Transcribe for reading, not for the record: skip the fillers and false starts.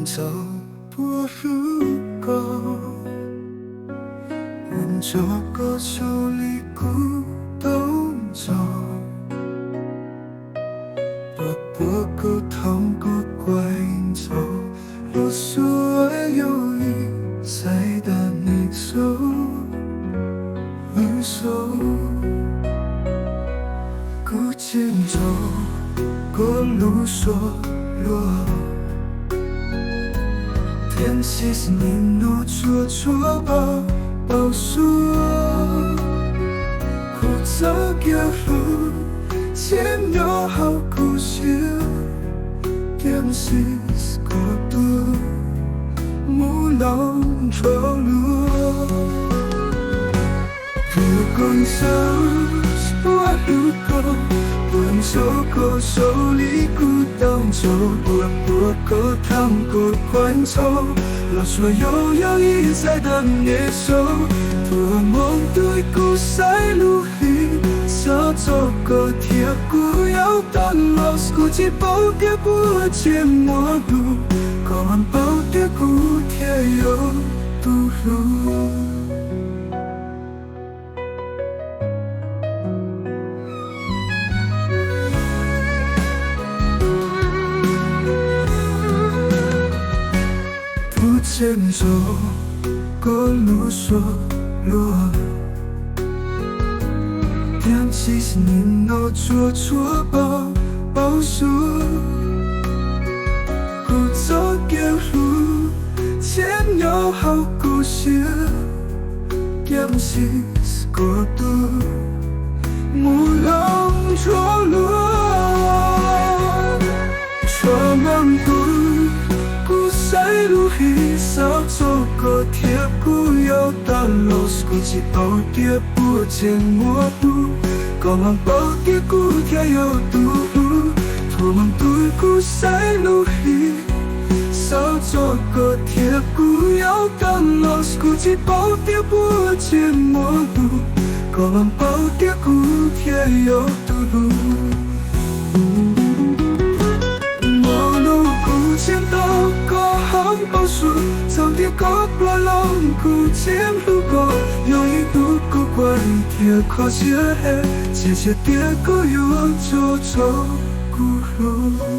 走不如歌，愿做个手里古董走，不沟通过怪走，无所谓犹豫在的你走，你走，古剑走过路所落。天气是你诺错报数，不走旧路，前有好故事，点是孤独，木龙着路。如果你走是不爱路过，不能走过手里古董走，不够糖果罐头，老所有友谊在等你走，不梦对故塞路里，少走过铁骨要当老师估计保跌不见陌路，高安保跌古铁有堵路。前走过路所落，天气是你诺错报数，不走旧路，前有好故事，点是孤独，木龙着路，错梦不。古塞路里少走过铁骨有大路，是估计保跌不见陌路，高昂保跌古铁有堵路，托梦对古塞路里少走过铁骨有大路，是估计保跌不见陌路，高昂保跌古铁有堵路。前到过航报数，藏跌过过龙骨前路过，有一路过关铁靠斜，节节跌过有走古路。